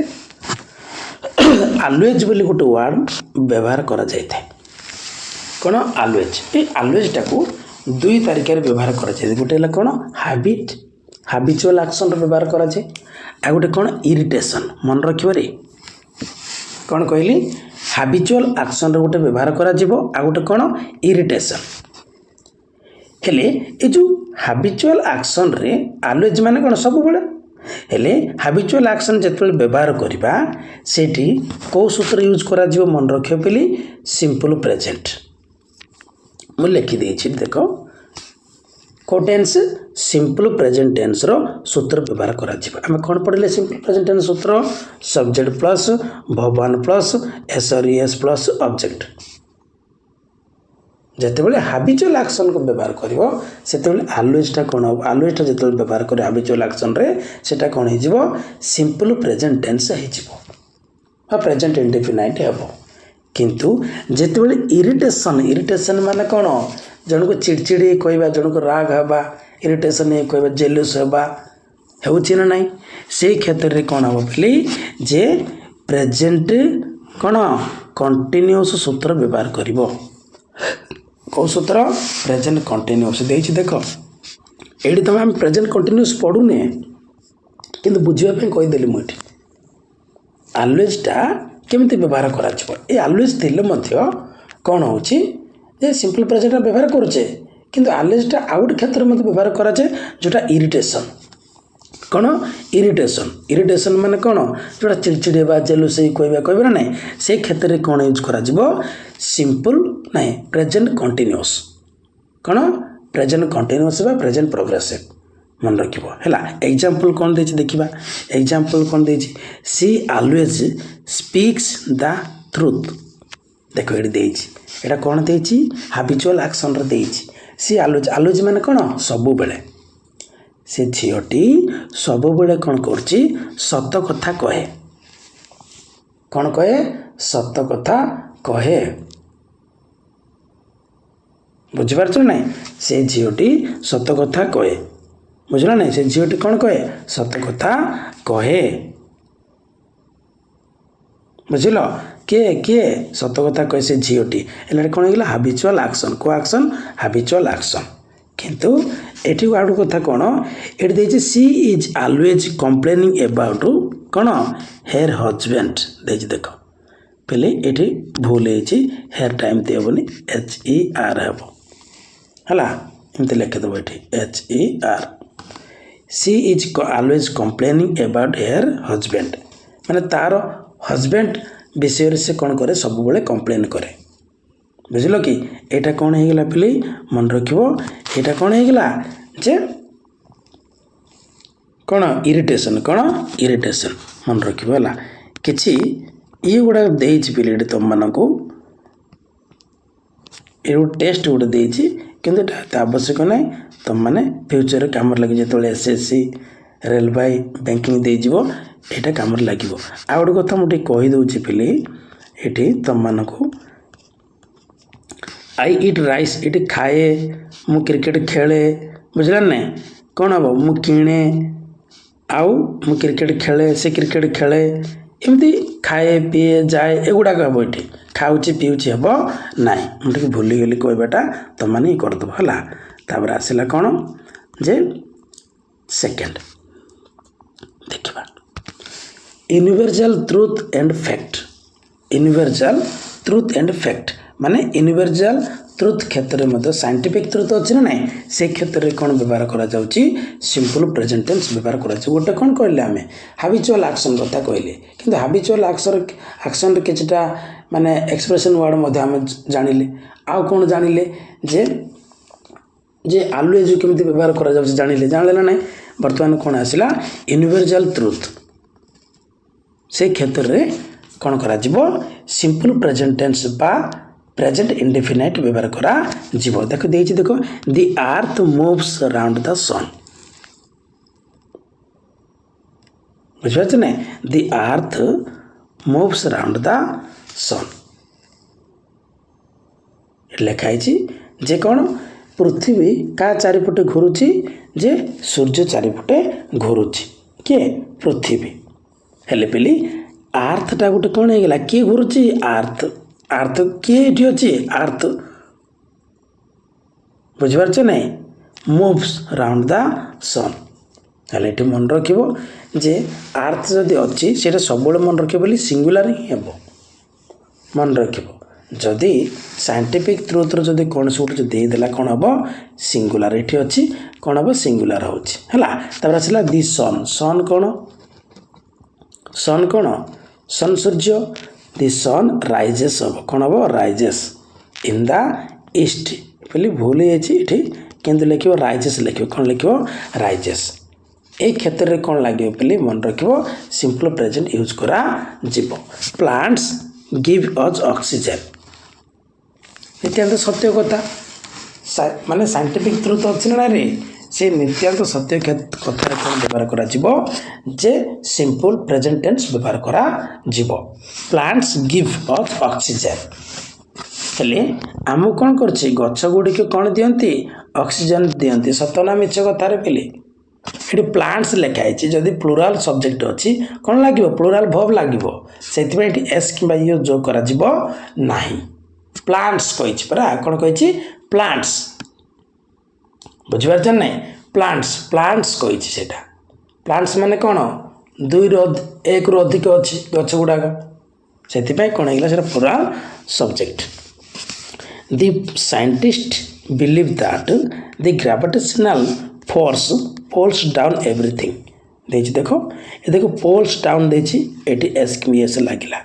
ଆଲୱେଜ୍ ବୋଲି ଗୋଟେ ୱାର୍ଡ଼ ବ୍ୟବହାର କରାଯାଇଥାଏ। କ'ଣ ଆଲୱେଜ୍ ଏ ଆଲୱେଜ୍ଟାକୁ 2 ତାରିଖରେ ବ୍ୟବହାର କରାଯାଏ। ଗୋଟେ ହେଲା କ'ଣ ହାବିଚୁଆଲ ଆକ୍ସନର ବ୍ୟବହାର କରାଯାଏ। ଆଉ ଗୋଟେ କ'ଣ ଇରିଟେସନ୍ ମନେ ରଖିବରେ କ'ଣ କହିଲି ହାବିଚୁଆଲ ଆକ୍ସନର ଗୋଟେ ବ୍ୟବହାର କରାଯିବ ଆଉ ଗୋଟେ କ'ଣ ଇରିଟେସନ୍। ହେଲେ ଏ ଯେଉଁ ହାବିଚୁଆଲ ଆକ୍ସନରେ ଆଲୱେଜ୍ ମାନେ କ'ଣ ସବୁବେଳେ ହେଲେ ହାବିଚୁଆଲ ଆକ୍ସନ ଯେତେବେଳେ ବ୍ୟବହାର କରିବା ସେଇଠି କେଉଁ ସୂତ୍ର ୟୁଜ୍ କରାଯିବ ମନେ ରଖିବ ବୋଲି ସିମ୍ପଲ ପ୍ରେଜେଣ୍ଟ ମୁଁ ଲେଖିଦେଇଛି ଦେଖ କେଉଁ ଟେନ୍ସ ସିମ୍ପଲ ପ୍ରେଜେଣ୍ଟ ଟେନ୍ସର ସୂତ୍ର ବ୍ୟବହାର କରାଯିବ। ଆମେ କ'ଣ ପଢ଼ିଲେ ସିମ୍ପଲ ପ୍ରେଜେଣ୍ଟ ଟେନ୍ସ ସୂତ୍ର subject plus verb plus S plus object. ଯେତେବେଳେ ହାବିଚୁଆଲ ଆକ୍ସନକୁ ବ୍ୟବହାର କରିବ ସେତେବେଳେ ଆଲୱେଜ୍ଟା କ'ଣ ହେବ ଆଲୱେଜ୍ଟା ଯେତେବେଳେ ବ୍ୟବହାର କରିବ ହାବିଚୁଆଲ ଆକ୍ସନରେ ସେଇଟା କ'ଣ ହେଇଯିବ ସିମ୍ପଲ ପ୍ରେଜେଣ୍ଟ ଟେନ୍ସ ହେଇଯିବ ବା ପ୍ରେଜେଣ୍ଟ ଇନଡେଫିନାଇଟ୍ ହେବ। କିନ୍ତୁ ଯେତେବେଳେ ଇରିଟେସନ୍ ମାନେ କ'ଣ ଜଣକୁ ଚିଡ଼ଚିଡ଼ି କହିବା ଜଣକୁ ରାଗ ହେବା ଇରିଟେସନ୍ କହିବା ଜେଲସ୍ ହେବା ହେଉଛି ନା ନାହିଁ ସେଇ କ୍ଷେତ୍ରରେ କ'ଣ ହେବ ବୋଲି ଯେ ପ୍ରେଜେଣ୍ଟ କ'ଣ କଣ୍ଟିନ୍ୟୁଅସ୍ ସୂତ୍ର ବ୍ୟବହାର କରିବ। କେଉଁ ସୂତ୍ର ପ୍ରେଜେଣ୍ଟ କଣ୍ଟିନ୍ୟୁଅସ୍ ଦେଇଛି ଦେଖ ଏଇଠି ତୁମେ ଆମେ ପ୍ରେଜେଣ୍ଟ କଣ୍ଟିନ୍ୟୁଅସ୍ ପଢ଼ୁନେ କିନ୍ତୁ ବୁଝିବା ପାଇଁ କହିଦେଲି ମୁଁ ଏଠି ଆଲୱେଜ୍ଟା କେମିତି ବ୍ୟବହାର କରାଯିବ। ଏ ଆଲୱେଜ୍ ଥିଲେ ମଧ୍ୟ କ'ଣ ହେଉଛି ଯେ ସିମ୍ପଲ ପ୍ରେଜେଣ୍ଟ ବ୍ୟବହାର କରୁଛେ କିନ୍ତୁ ଆଲୱେଜ୍ଟା ଆଉ ଗୋଟେ କ୍ଷେତ୍ରରେ ମଧ୍ୟ ବ୍ୟବହାର କରାଯାଏ ଯେଉଁଟା ଇରିଟେସନ୍। କ'ଣ ଇରିଟେସନ୍ ମାନେ କ'ଣ ଯେଉଁଟା ଚିଡ଼ଚିଡ଼ି ହେବା ଜେଲୁସି କହିବା ନା ନାହିଁ ସେଇ କ୍ଷେତ୍ରରେ କ'ଣ ୟୁଜ୍ କରାଯିବ ସିମ୍ପଲ ନାହିଁ ପ୍ରେଜେଣ୍ଟ କଣ୍ଟିନ୍ୟୁଅସ୍ କ'ଣ ପ୍ରେଜେଣ୍ଟ କଣ୍ଟିନ୍ୟୁଅସ୍ ବା ପ୍ରେଜେଣ୍ଟ ପ୍ରୋଗ୍ରେସିଭ୍ ମନେ ରଖିବ ହେଲା। ଏକ୍ଜାମ୍ପଲ୍ କ'ଣ ଦେଇଛି ଦେଖିବା ଏକ୍ଜାମ୍ପଲ୍ କ'ଣ ଦେଇଛି ସି ଆଲୱେଜ୍ ସ୍ପିକ୍ସ ଦ ଟ୍ରୁଥ୍ ଦେଖ ଏଠି ଦେଇଛି ଏଇଟା କ'ଣ ଦେଇଛି ହାବିଚୁଆଲ ଆକ୍ସନର ଦେଇଛି ସି ଆଲୱେଜ୍ ମାନେ କ'ଣ ସବୁବେଳେ ସେ ଝିଅଟି ସବୁବେଳେ କ'ଣ କରୁଛି ସତ କଥା କହେ କ'ଣ କହେ ସତ କଥା କହେ ବୁଝିପାରୁଛ ନାହିଁ ସେ ଝିଅଟି ସତ କଥା କହେ ବୁଝିଲ ନାହିଁ ସେ ଝିଅଟି କ'ଣ କହେ ସତ କଥା କହେ ବୁଝିଲ କିଏ ସତ କଥା କହେ ସେ ଝିଅଟି ହେଲେ କ'ଣ ହେଇଗଲା ହାବିଚୁଆଲ ଆକ୍ସନ୍ କେଉଁ ଆକ୍ସନ୍ ହାବିଚୁଆଲ ଆକ୍ସନ୍। କିନ୍ତୁ ଏଠି ଆଉ ଗୋଟେ କଥା କ'ଣ ଏଠି ଦେଇଛି C is always complaining about କ'ଣ ହେର୍ ହଜବେଣ୍ଡ ଦେଇଛି ଦେଖ କହିଲେ ଏଠି ଭୁଲ ହେଇଛି ହେର୍ଟା ଏମିତି ହେବନି HER ହେବ ହେଲା ଏମିତି ଲେଖିଦେବ ଏଠି HER she is always complaining about her husband ମାନେ ତାର ହଜବେଣ୍ଡ ବିଷୟରେ ସେ କ'ଣ କରେ ସବୁବେଳେ କମ୍ପ୍ଲେନ୍ କରେ ବୁଝିଲ କି ଏଇଟା କ'ଣ ହେଇଗଲା ପିଲେ ମନେ ରଖିବ ଏଇଟା କ'ଣ ହେଇଗଲା ଯେ କ'ଣ ଇରିଟେସନ୍ ମନେ ରଖିବ ହେଲା। କିଛି ଇଏ ଗୁଡ଼ାକ ଦେଇଛି ପିଲେ ଏଠି ତୁମମାନଙ୍କୁ ଏ ଗୋଟେ ଟେଷ୍ଟ ଗୋଟେ ଦେଇଛି କିନ୍ତୁ ଏଟା ଏତେ ଆବଶ୍ୟକ ନାହିଁ ତୁମମାନେ ଫ୍ୟୁଚରରେ କାମରେ ଲାଗି ଯେତେବେଳେ SSC ରେଲବାଇ ବ୍ୟାଙ୍କିଂ ଦେଇଯିବ ଏଇଟା କାମରେ ଲାଗିବ। ଆଉ ଗୋଟେ କଥା ମୁଁ ଟିକେ କହିଦେଉଛି ପିଲେ ଏଠି ତୁମମାନଙ୍କୁ ଆଇ ଇଟ୍ ରାଇସ୍ ଏଠି ଖାଏ ମୁଁ କ୍ରିକେଟ ଖେଳେ ବୁଝିଲା ନାହିଁ କ'ଣ ହେବ ମୁଁ କିଣେ ଆଉ ମୁଁ କ୍ରିକେଟ ଖେଳେ ସେ କ୍ରିକେଟ ଖେଳେ ଏମିତି ଖାଏ ପିଏ ଯାଏ ଏଗୁଡ଼ାକ ହେବ ଏଠି ଖାଉଛି ପିଉଛି ହେବ ନାହିଁ ମୁଁ ଟିକେ ଭୁଲିଗଲି କହିବାଟା ତୁମମାନେ କରିଦେବ ହେଲା। ତାପରେ ଆସିଲା କ'ଣ जे सेकेंड देखा universal truth and fact universal truth and fact माने यूनिवर्सल ट्रुथ क्षेत्र में साइंटिफिक ट्रुथ अच्छी ना ना से क्षेत्र में कौन व्यवहार करा जाउची सिंपल प्रेजेंट टेंस व्यवहार करा जाउची गोटे कौन कहले आमे हैबिचुअल एक्शन कथा कहले किंतु हैबिचुअल एक्शन रे किछटा माने एक्सप्रेशन वर्ड मध्ये आमे जानिले आउ कौन जानिले जे ऑलवेज केमती व्यवहार करा जाउची जानिले ना नहीं वर्तमान कौन आसिला यूनिवर्सल ट्रुथ से क्षेत्र रे कौन करा जिवो सिंपल प्रेजेंट टेंस बा प्रेजेंट इंडेफिनाइट व्यवहार करा जीव देखो देछि देखो the earth moves around the sun बुझिपाछ नै the earth moves around the sun लिखाई जे कौन पृथ्वी का चारिपटे घुरुची जे सूर्य चारिपटे घुरुची के पृथ्वी हेले पेली अर्थ टा गोटे कौन है किए घुरुची अर्थ अर्थ किए ये अच्छी अर्थ बुझिपारछ नहीं मूव्स अराउंड द सन हेले ये मन रखिबो जे अर्थ जदि अच्छी सेटा सब मन रखिबो बोली सिंगुलर ही हेबो मन रखिबो जदि साइंटिफिक ट्रुथ रो जदि कौन से गोटे दे देला कौन हम सिंगुलारिटी अच्छी कौन हम सिंगुलर होची हला तापर आसला दी सन सन कौन सन सूर्य दी सन राइजेस हम कौन हम राइजेस इन द ईस्ट बोली भूल ये किंतु लिखो राइजेस लिखो कौन लिखो राइजेस ए क्षेत्र में कौन लगे बोली मन रखिबो सिंपल प्रेजेंट यूज करा जीव प्लांट्स गिव अस ऑक्सीजन नित्यांत सत्य कथा माने साइंटिफिक ट्रुथ अच्छी ना रे से नित्यांत सत्य कथा कौन व्यवहार करा जीवो जे सिंपल प्रेजेंट टेंस व्यवहार करा जीवो प्लांट्स गिव अस ऑक्सीजन हेले आम कौन करछि गछ गुडी के कौन दियंती ऑक्सीजन दियंती सतना मिछ कथा रे पेली एटी प्लांट्स लिखा है जदि प्लूराल सब्जेक्ट अच्छी कौन लगे प्लूराल वर्ब लगे से एस कि यू जो करा जीवो नाही प्लांट्स कही परा कौन कही प्लांट्स बुझिपार नहीं प्लांट्स प्लांट्स कही सेटा प्लांट्स माने कौन दुई एक रु अधिक अच्छी गछ गुड़ाक से कौन है plural subject the scientist believe that the gravitational force pulls down everything देखिए देखो ये देखो पोल्स डाउन देखिए ये एस एस लगिला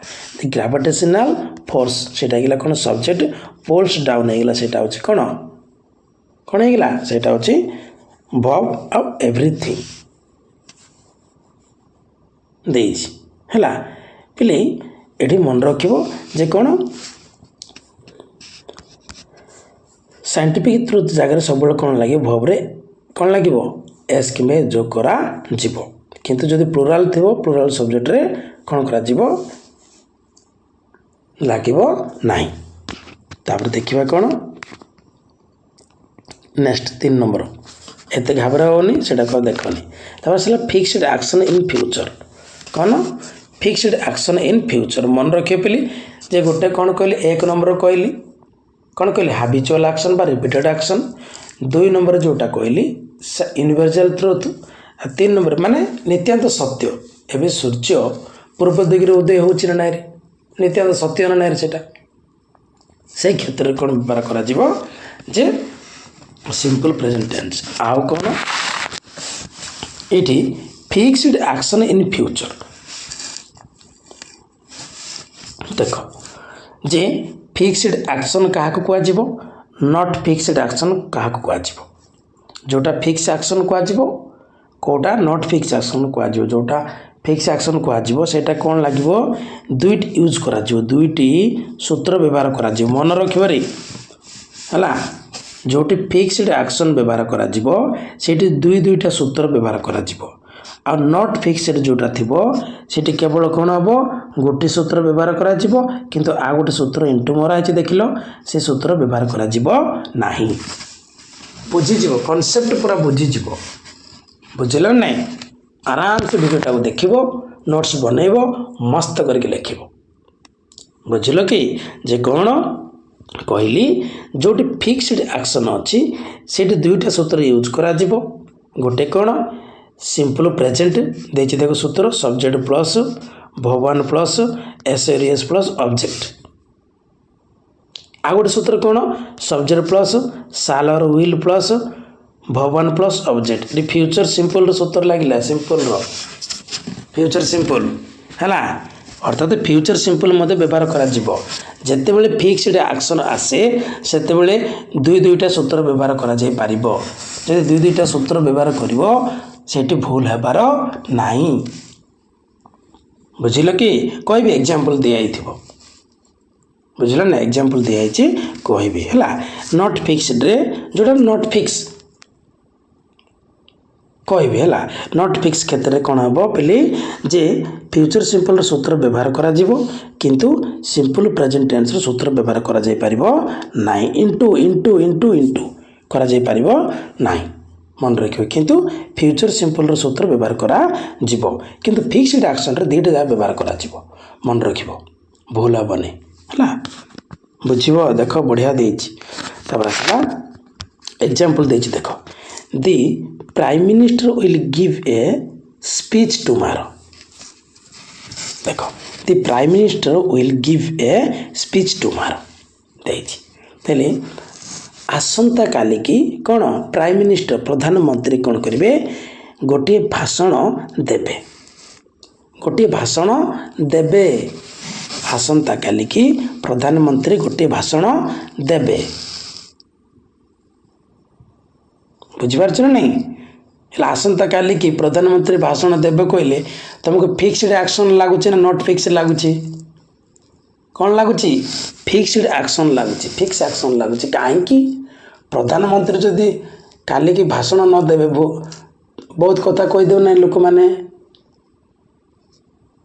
द ग्रेविटेशनल फोर्स सेटा गला कौन सब्जेक्ट पोल्स डाउन होगा सेटा होची कौन होगा सेटा होची वर्ब ऑफ एवरीथिंग देइछि हला पिले एठी मन रखिबो जे कौन साइंटिफिक ट्रुथ जगह सब कौन लगे वर्ब रे कौन लगे एस कि जो करा जीवो किंतु जदि प्लूराल थिबो प्लूराल सब्जेक्ट रे कौन करा जीवो लागिबो नाही तापर देखिबा कौन नेक्स्ट 3 नंबर एते घबरा होनी सेटा को देखनी तापर सला फिक्स्ड एक्शन इन फ्यूचर कौन फिक्स्ड एक्शन इन फ्यूचर मन रखे पेली जे गोटे कौन कहली 1 नंबर कहली कौन कहली हैबिचुअल एक्शन बा रिपीटेड एक्शन 2 नंबर जोटा कहली यूनिवर्सल ट्रुथ 3 नंबर माने नित्यांत सत्य एबे सूर्य पूर्व दिगरे उदय होची ना रे नित्यांत सत्य ना रे सेटा से क्षेत्र कौन व्यवहार करा जीवो जे सिंपल प्रेजेंट टेंस आउ कौन एठी फिक्स्ड एक्शन इन फ्यूचर देखो जे फिक्स्ड एक्शन क्या कुआ जीवो नॉट फिक्स्ड एक्शन क्या कुआ जीवो जोटा फिक्स एक्शन कुआ कोटा नॉट फिक्स एक्शन कुआ जोटा फिक्स एक्शन कुआ सेटा कौन लगे दुईटी यूज करा दुईटी सूत्र व्यवहार करा मन रखिबारे हला जोटी फिक्स्ड एक्शन व्यवहार करा सेठी दुईटा सूत्र व्यवहार करा आ नॉट फिक्स्ड जोटा थिबो सेठी केवल कौन हम गोटे सूत्र व्यवहार करा किंतु आ गोटे सूत्र इंटू मरा देखिल से सूत्र व्यवहार करा नाही बुझीज कनसेप्ट पूरा बुझीज बुझल ना आराम से भिडियोटा को देख नोट्स बनइब मस्त करके लिख बुझल कि जे कौन कहली जोटी फिक्स्ड एक्शन अच्छी से दुईटा सूत्र यूज करा गोटे कौन सिंपल प्रेजेंट देछि देखो सूत्र सब्जेक्ट प्लस भवन प्लस एसएरियस प्लस ऑब्जेक्ट आ गोटे सूत्र कौन सब्जेक्ट प्लस साल और विल प्लस भवन प्लस ऑब्जेक्ट ये फ्यूचर सिंपल सूत्र लगिला सिंपल फ्यूचर सिंपल है अर्थात फ्यूचर सिंपल मध्य व्यवहार करा जिते बड़े फिक्सड एक्शन आसे सेते बड़े दुई दुईटा सूत्र व्यवहार करा जाई परिबो जदि दुई दुईटा सूत्र व्यवहार करिवो सेठी भूल हेबार नाही बुझिल कि कोई भी एग्जांपल दिया हिथिबो बुझिल ना एग्जांपल दिया हिची कहबी हैला नॉट फिक्स्ड रे जोटा नॉट फिक्स कहबी है नॉट फिक्स क्षेत्र में कौन हम पहले जे फ्यूचर सिंपल सूत्र व्यवहार करा जीवो किंतु सिंपल प्रेजेंट टेंस सूत्र व्यवहार करा जाई परिबो नाही इंटू इंटू इंटू इंटू करा जाई परिबो नाही मन रखियो किंतु फ्यूचर सिंपल सूत्र व्यवहार करा जीवो किंतु फिक्स्ड एक्शन रे दुईटा व्यवहार करा जीवो मन रखियो भूल हेबनी है बुझिबो देखो बढ़िया देछि तब आसला एग्जांपल देछि देखो the prime minister will give a speech tomorrow देखो the prime minister will give a speech tomorrow देछि तेले आसंता काली की कौन प्राइम मिनिस्टर प्रधानमंत्री कौन करेंगे गोटे भाषण देबे आसंता काली की प्रधानमंत्री गोटे भाषण देबे बुझिपारछ ना नहीं आसंता काली की प्रधानमंत्री भाषण देबे कहले तुमको फिक्स्ड एक्शन लगुच ना नॉट फिक्स लगुच कौन लगुच फिक्स्ड एक्शन लगुच फिक्स एक्शन लगुच कहीं प्रधानमंत्री जदि काली की भाषण न देबे बहुत कथा कहीदेव ना लोक मैंने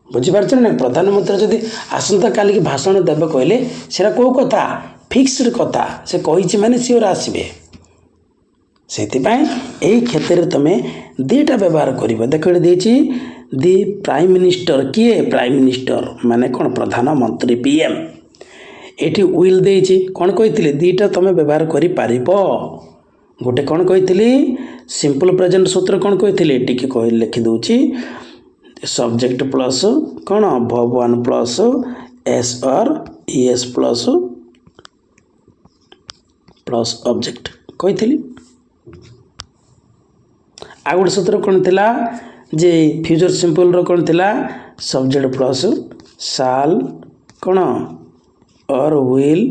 बुझिपारछ ना प्रधानमंत्री जदि आसंता काली की भाषण देबे कहले सेरा को कथा फिक्स्ड कथा से कही माने सियोर आसबे से क्षेत्र में तुम दीटा व्यवहार कर देख दी प्राइम मिनिस्टर किए प्राइम मिनिस्टर माने कौन प्रधानमंत्री पीएम एटी विल देछि कौन कही दीटा तुम व्यवहार कर गोटे कौन कही सिंपल प्रेजेंट सूत्र कौन कही टी कह लिखि दूची सब्जेक्ट प्लस कौन भवन प्लस एस और ईएस प्लस प्लस ऑब्जेक्ट कही आ गोटे सूत्र कौन थिला जे फ्यूचर सिंपल रो कौन थिला सब्जेक्ट प्लस साल कौन और विल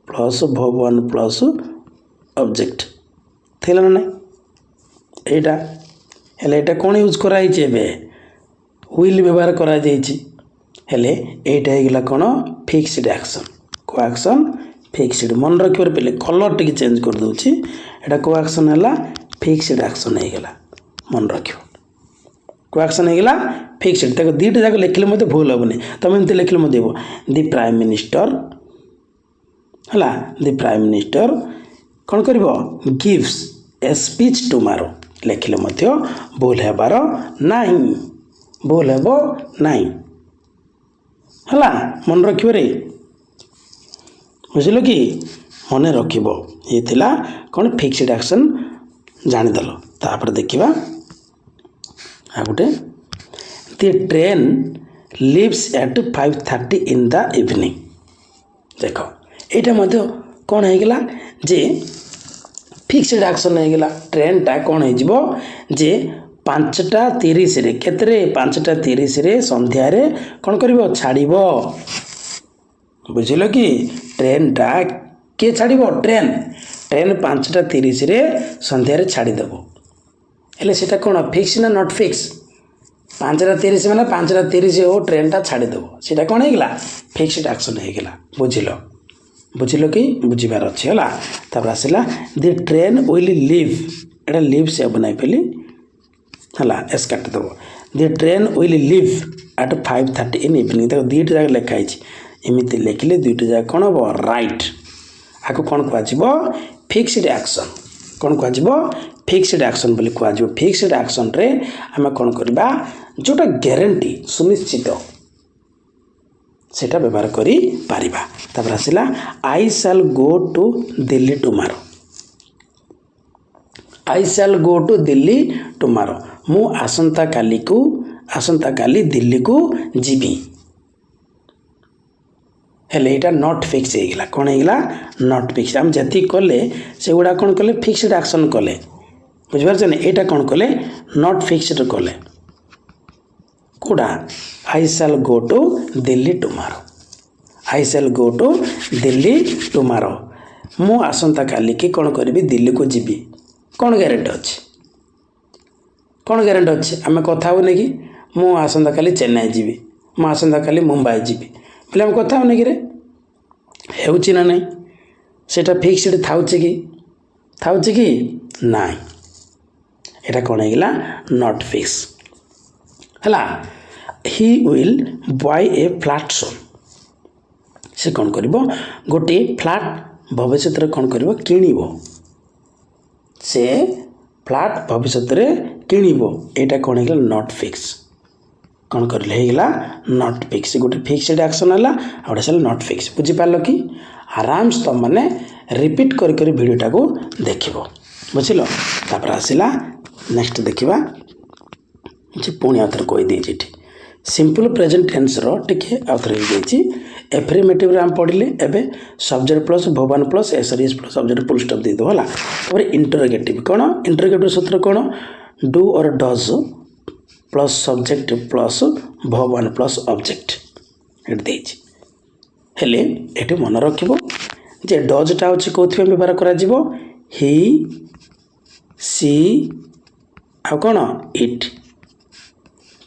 प्लस भवन प्लस ऑब्जेक्ट थिला ना एटा हेले एटा कौन यूज कराई एबे विल व्यवहार करा जाइछि हेले एटा हे गेला कौन फिक्स्ड एक्शन को एक्शन फिक्स्ड मन रखिबार पहले कलर टिक चेंज कर दूची एटा को एक्शन हैला फिक्स्ड एक्शन हो गला मन रखियो को एक्शन हो गला फिक्स्ड तक दीटा जाक लिखले मते भूल हेबनी तुम एमती लिखले मते देबो दी प्राइम मिनिस्टर हला दी प्राइम मिनिस्टर कौन करिवो गिव्स ए स्पीच टुमारो लिखले मते भूल हेबार नाही भूल हेबो नाही हला मन रखियो रे बुझिलो कि मन रखिबो ये थिला कौन फिक्स्ड एक्शन जानिदेल तापर देखा आ गोटे the train leaves at 5:30 in the evening देख यहाँ कौन होगा जे फिक्स्ड एक्शन होगा ट्रेन टा कौन हो जे 5:30 रे केतरे 5:30 रे संध्यारे कौन कर छाड़ बुझिल कि ट्रेन टा किए छाड़ ट्रेन 5:30 रे संध्यारे छाड़देव हेले सेटा कौन फिक्स ना नॉट फिक्स 5:30 मैंने 5:30 हो ट्रेन टा छाड़देव सेटा कौन होगा फिक्स्ड एक्शन होगा बुझिल कि बुझार अच्छे है तापर आसला दी ट्रेन विल लिव एटा लिव से बनाई पेली है एस काटिदेव the train will leave at 5:30 in evening तक दुईटा जगह लिखाई एमती लिखिले दुईटा जगह कौन हम राइट आपको कौन कह फिक्स्ड एक्शन कौन कह फिक्स्ड एक्शन बोली कह फिक्स्ड एक्शन रे आम कौन करवा जोटा ग्यारंटी सुनिश्चित सेटा व्यवहार करी पारिबा तापर आसला I shall go to Delhi tomorrow I shall go to Delhi tomorrow मु आसंता काली दिल्ली को जीवी हेले यहाँ नॉट फिक्स होगा कौन होगा नॉट फिक्स आम जी कले से गुड़ा कौन कले फिक्सड एक्शन कले बुझिपार यहाँ कौन कले नॉट फिक्सड कले कौटा I shall go to Delhi tomorrow I shall go to Delhi tomorrow मु आसंता काली की कौन करी दिल्ली को जीवी कौन ग्यारंटी अच्छी कौन ग्यारंटी अच्छी आम कथा होने कि मु आसंता काली चेन्नई जीवी मु आसंता काली मुंबई जीवी बोले आम कथा होने कि रे हेउची ना नहीं सेटा फिक्सड थाउची कि नाई एटा कौन होगा नॉट फिक्स हला he will buy a flat soon से कौन करिवो गोटे फ्लैट भविष्य कौन करिवो किनिवो से फ्लैट भविष्य किनिवो एटा कौन होगा नॉट फिक्स कौन करले होगा नॉट फिक्स गोटे फिक्सड एक्शन है आउटे से नॉट फिक्स बुझीपार कि आराम से तुम मैंने रिपीट कर भिडियोटा को देख बुझल तापर आसला नेक्स्ट देखा पुणी आउे कहीदे सिंपल प्रेजेंट टेन्स रे आउे एफ्रिमेटिव आम पढ़ले एवं सब्जेक्ट प्लस भवन प्लस एसआरएस प्लस सब्जेक्ट फुल स्टॉप दे देला इंटरोगेटिव कौन इंटरोगेटिव सूत्र कौन डू और डज प्लस सब्जेक्ट प्लस भवन प्लस ऑब्जेक्ट हेले ये मन रखिबो जे डजटा होची कोथि व्यवहार करा जिवो ही सी आ कौन इट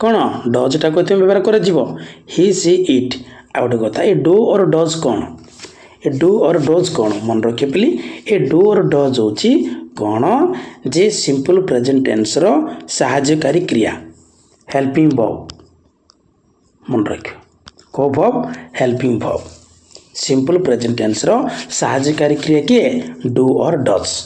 कौन डजटा कोथि व्यवहार करा जिवो ही सी इट आ गोटे कथा ये डू और डज कौन ये डू और डज कौन मन रखिए पली ये डू और डज होची कौन जे सिंपल प्रेजेंट टेंस रो सहायकारी क्रिया हेल्पिंग वर्ब मन रखियो को verb helping verb simple present tense रो सहायकारी क्रिया किए डू और डज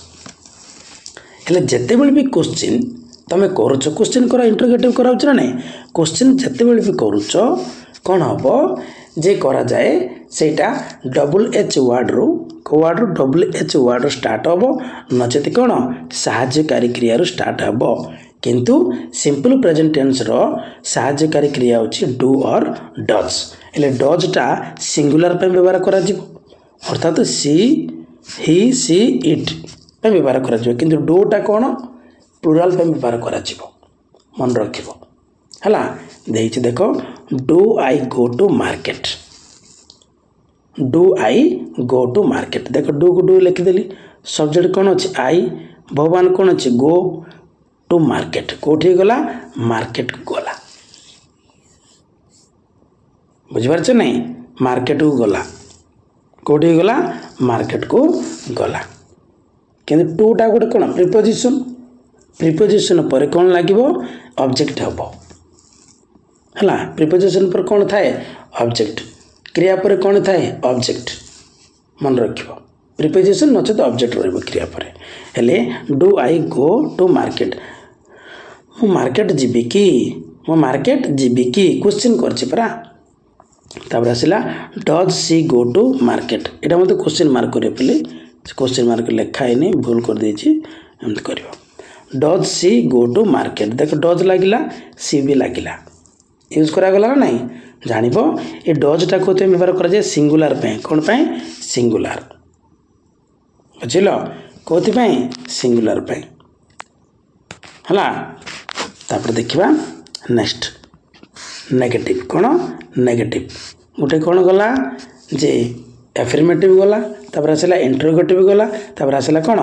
हेले जेते बेले भी क्वेश्चन तमे करूछ क्वेश्चन करा इंटरोगेटिव कराउछ ना नहीं क्वेश्चन जेते बेले भी करूछ कौन हबो जे करा जाए सेटा डबल एच वर्ड रो डबल एच वर्ड स्टार्ट हबो नचेत कौन सहायकारी क्रिया रो स्टार्ट हबो किंतु सिंपल प्रेजेंट टेंस रो सहायकारी क्रिया होची डू और डज हेले डजटा सिंगुलर पे व्यवहार करा जिवो अर्थात सी ही सी इट पे व्यवहार करा जिवो किंतु डूटा कौन प्लुराल पे व्यवहार करा जिवो मन रखिबो हला देइछि देखो do I go to market do I go to market देखो डू को डू लिखि देली सब्जेक्ट कौन अछि आई भगवान कौन अछि गो टू मार्केट कोठी गला मार्केट को गला बुझिपार छ नहीं मार्केट को गला कोठी गला मार्केट को गला किंतु टूटा गोटे कौन प्रिपोजिशन पर कौन लागिवो ऑब्जेक्ट हबो हला प्रिपोजिशन पर कौन थाए ऑब्जेक्ट क्रिया पर कौन थाए ऑब्जेक्ट मन रखिबो प्रिपोजिशन नचेत ऑब्जेक्ट रहइबो क्रिया पर हेले do I go to market मु मार्केट जीवी की क्वेश्चन करछि परा तापर आसिला does she go to market एटा मते क्वेश्चन मार्क करे पले क्वेश्चन मार्क लिखा है भूल कर देछि एमत करिवो does she go to market देख डज लागिला सी भी लागिला यूज करा गला ना नहीं जानिबो ए डजटा कोते व्यवहार करा जाय सिंगुलर पे कोन पे सिंगुलर बुझिलो कोथि पे सिंगुलर पे हला तापर देखिबा नेक्स्ट नेगेटिव कौन नेगेटिव गोटे कौन गला जे एफर्मेटिव गला तापर आसला इंटरोगेटिव गला तापर आसला कौन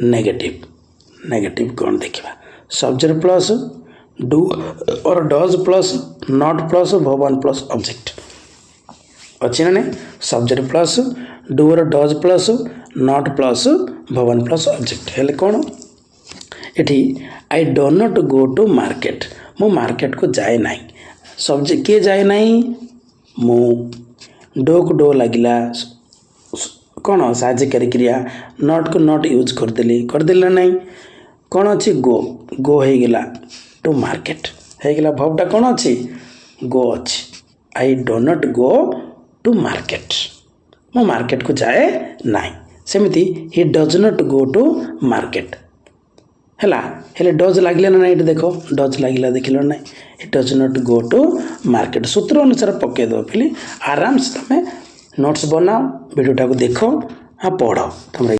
नेगेटिव कौन देखिबा सब्जेक्ट प्लस डू और डज प्लस नॉट प्लस भवन प्लस ऑब्जेक्ट अच्छी ना नहीं सब्जेक्ट प्लस डू और डज प्लस नॉट प्लस भवन प्लस ऑब्जेक्ट हेले कौन एठी I do not go to market मु मार्केट को जाए नहीं सब्जेक्ट किए जाए नहीं मु डो को डो लगिला कौन साहयकारी क्रिया नॉट को नॉट यूज करदेली नहीं कौन अच्छी गो हो गला टू मार्केट हो गला भवटा कौन अच्छी गो अच्छी I do not go to market मु मार्केट को जाए नहीं सेमिति he does not go to market ହେଲା ହେଲେ ଡଜ୍ ଲାଗିଲା ନା ଏଇଠି ଦେଖ ଡଜ୍ ଲାଗିଲା ଦେଖିଲ ନା ଇଟ୍ ଡଜ୍ ନଟ୍ ଗो ଟୁ ମାର୍କେଟ ସୂତ୍ର ଅନୁସାରେ ପକାଇଦେବ ପିଲି ଆରାମସେ ତୁମେ ନୋଟ୍ସ ବନାଅ ଭିଡ଼ିଓଟାକୁ ଦେଖ ଆଉ ପଢ଼ ତୁମର